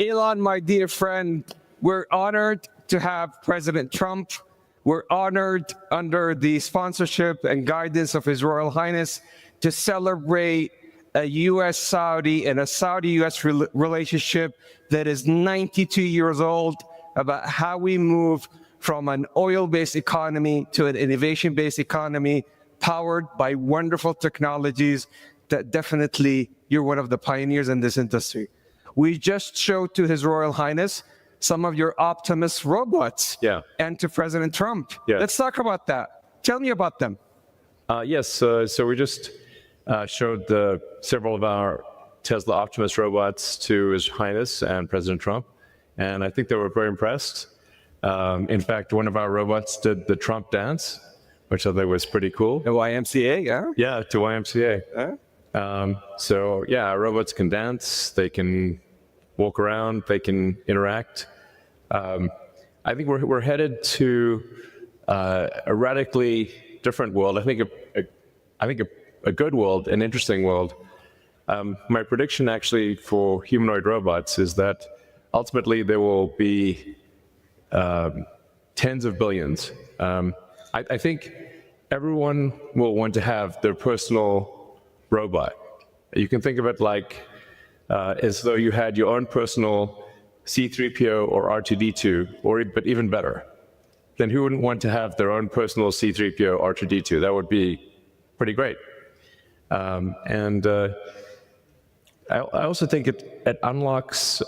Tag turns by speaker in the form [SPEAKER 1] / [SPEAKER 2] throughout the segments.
[SPEAKER 1] Elon, my dear friend, we're honored to have President Trump. We're honored under the sponsorship and guidance of His Royal Highness to celebrate a U.S.-Saudi and a Saudi-U.S. relationship that is 92 years old, about how we move from an oil-based economy to an innovation-based economy powered by wonderful technologies that definitely you're one of the pioneers in this industry. We just showed to His Royal Highness some of your Optimus robots, and to President Trump. Let's talk about that. Tell me about them.
[SPEAKER 2] Yes, so we just showed several of our Tesla Optimus robots to His Highness and President Trump, and I think they were very impressed. In fact, one of our robots did the Trump dance, which I think was pretty cool.
[SPEAKER 1] The YMCA, yeah?
[SPEAKER 2] Yeah, to YMCA. So yeah, our robots can dance, they can walk around, they can interact. I think we're headed to a radically different world. I think a good world, an interesting world. My prediction actually for humanoid robots is that ultimately there will be tens of billions. I think everyone will want to have their personal robot. You can think of it like as though you had your own personal C-3PO or R2-D2, but even better. Then who wouldn't want to have their own personal C-3PO, R2-D2? That would be pretty great. I also think it unlocks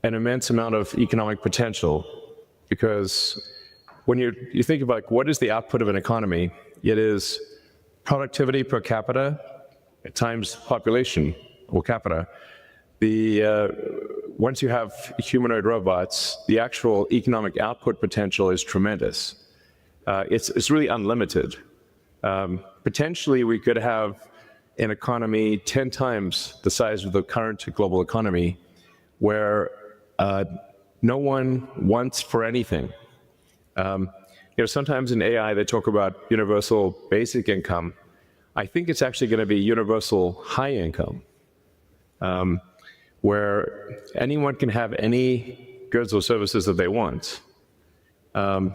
[SPEAKER 2] an immense amount of economic potential, because when you think about what is the output of an economy, it is productivity per capita times population or capita. Once you have humanoid robots, the actual economic output potential is tremendous. It's really unlimited. Potentially, we could have an economy 10 times the size of the current global economy, where no one wants for anything. Sometimes in AI they talk about universal basic income. I think it's actually going to be universal high income, where anyone can have any goods or services that they want. A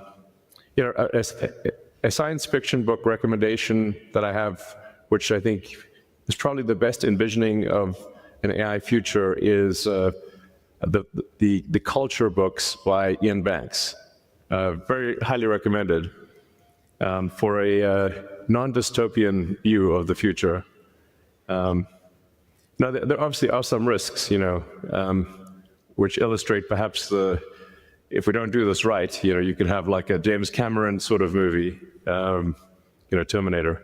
[SPEAKER 2] science fiction book recommendation that I have, which I think is probably the best envisioning of an AI future, is the Culture books by Ian Banks. Very highly recommended for a non-dystopian view of the future. Now, there obviously are some risks, which illustrate perhaps if we don't do this right, you could have like a James Cameron sort of movie, Terminator.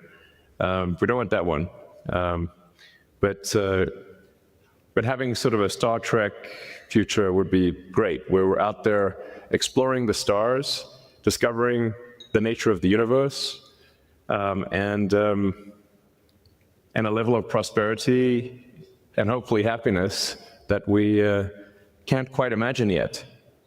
[SPEAKER 2] We don't want that one. But having sort of a Star Trek future would be great, where we're out there exploring the stars, discovering the nature of the universe, and a level of prosperity and hopefully happiness that we can't quite imagine yet.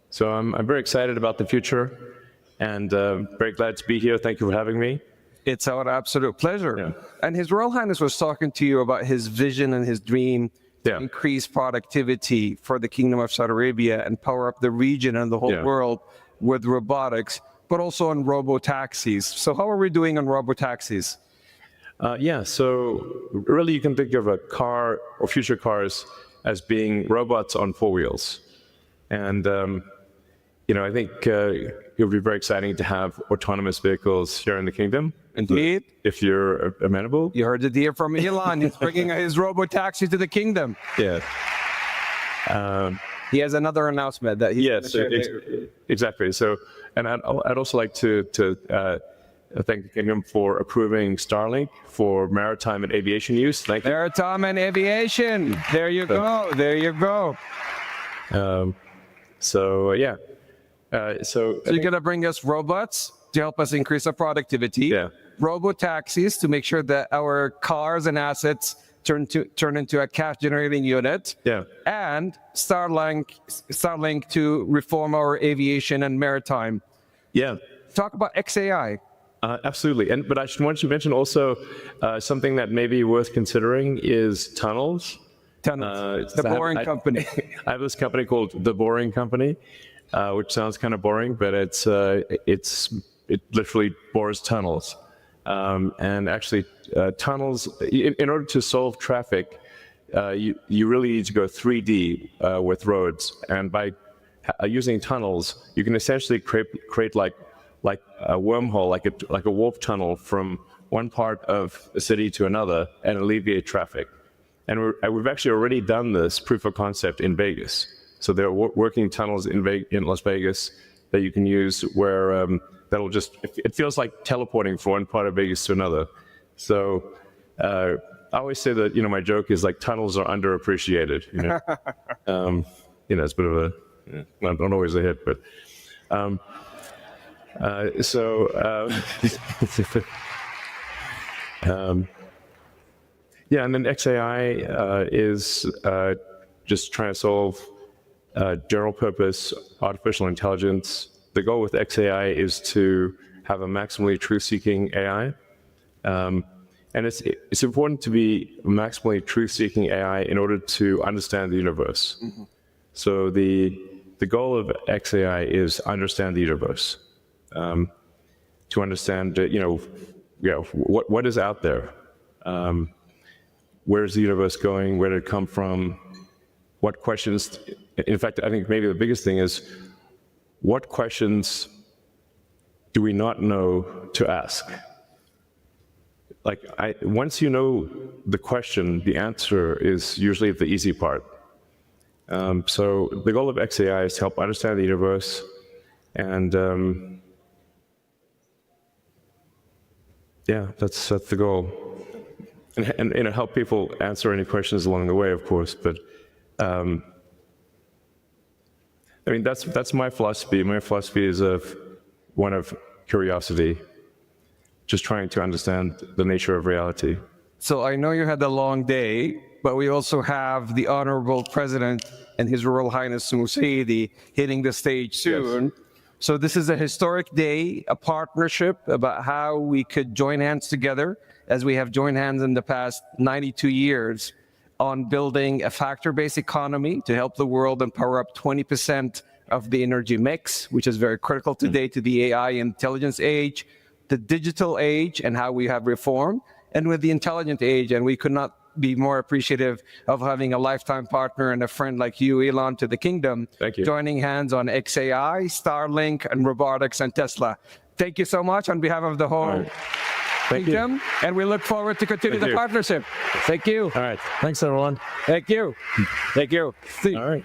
[SPEAKER 2] So I'm very excited about the future, and very glad to be here. Thank you for having me.
[SPEAKER 1] It's our absolute pleasure. And His Royal Highness was talking to you about his vision and his dream to increase productivity for the Kingdom of Saudi Arabia and power up the region and the whole world with robotics, but also on robo-taxis. So how are we doing on robo-taxis?
[SPEAKER 2] So really you can think of a car or future cars as being robots on four wheels. And I think it would be very exciting to have autonomous vehicles here in the kingdom.
[SPEAKER 1] Indeed.
[SPEAKER 2] If you're amenable.
[SPEAKER 1] You heard it here from Elon. He's bringing his robo-taxi to the kingdom.
[SPEAKER 2] Yeah.
[SPEAKER 1] He has another announcement that he's
[SPEAKER 2] exactly. So, and I'd also like to thank the kingdom for approving Starlink for maritime and aviation use. Thank you.
[SPEAKER 1] Maritime and aviation. There you go. There you go.
[SPEAKER 2] So you're
[SPEAKER 1] going to bring us robots to help us increase our productivity. Robo-taxis to make sure that our cars and assets turn into a cash-generating unit. And Starlink to reform our aviation and maritime. Talk about XAI.
[SPEAKER 2] Absolutely. But I should want to mention also something that may be worth considering is tunnels.
[SPEAKER 1] Tunnels. The
[SPEAKER 2] So
[SPEAKER 1] Boring Company.
[SPEAKER 2] I have this company called The Boring Company, which sounds kind of boring, but it literally bores tunnels. And actually, tunnels, in order to solve traffic, you really need to go 3D with roads. And by using tunnels, you can essentially create like a wormhole, like a warp tunnel from one part of a city to another and alleviate traffic. And we've actually already done this proof of concept in Vegas. So there are working tunnels in Las Vegas that you can use where that'll just, it feels like teleporting from one part of Vegas to another. So I always say that, my joke is like tunnels are underappreciated. It's a bit of not always a hit, but yeah, and then XAI is just trying to solve general purpose artificial intelligence. The goal with XAI is to have a maximally truth-seeking AI. And it's important to be maximally truth-seeking AI in order to understand the universe. Mm-hmm. So the goal of XAI is understand the universe, to understand what is out there, where's the universe going, where did it come from, what questions. In fact, I think maybe the biggest thing is what questions do we not know to ask? Once you know the question, the answer is usually the easy part. So the goal of XAI is to help understand the universe and that's the goal. And help people answer any questions along the way, of course. But that's my philosophy. My philosophy is one of curiosity, just trying to understand the nature of reality.
[SPEAKER 1] So I know you had a long day, but we also have the Honorable President and His Royal Highness Musaidi hitting the stage soon. Yes. So this is a historic day, a partnership about how we could join hands together, as we have joined hands in the past 92 years, on building a factor-based economy to help the world and power up 20% of the energy mix, which is very critical today to the AI intelligence age, the digital age, and how we have reformed, and with the intelligent age. And we could not be more appreciative of having a lifetime partner and a friend like you, Elon, to the kingdom.
[SPEAKER 2] Thank you.
[SPEAKER 1] Joining hands on XAI, Starlink, and robotics and Tesla. Thank you so much on behalf of the whole kingdom, and we look forward to continue the partnership. Thank you.
[SPEAKER 3] All right. Thanks, everyone.
[SPEAKER 1] Thank you. Thank you. See.
[SPEAKER 3] All right.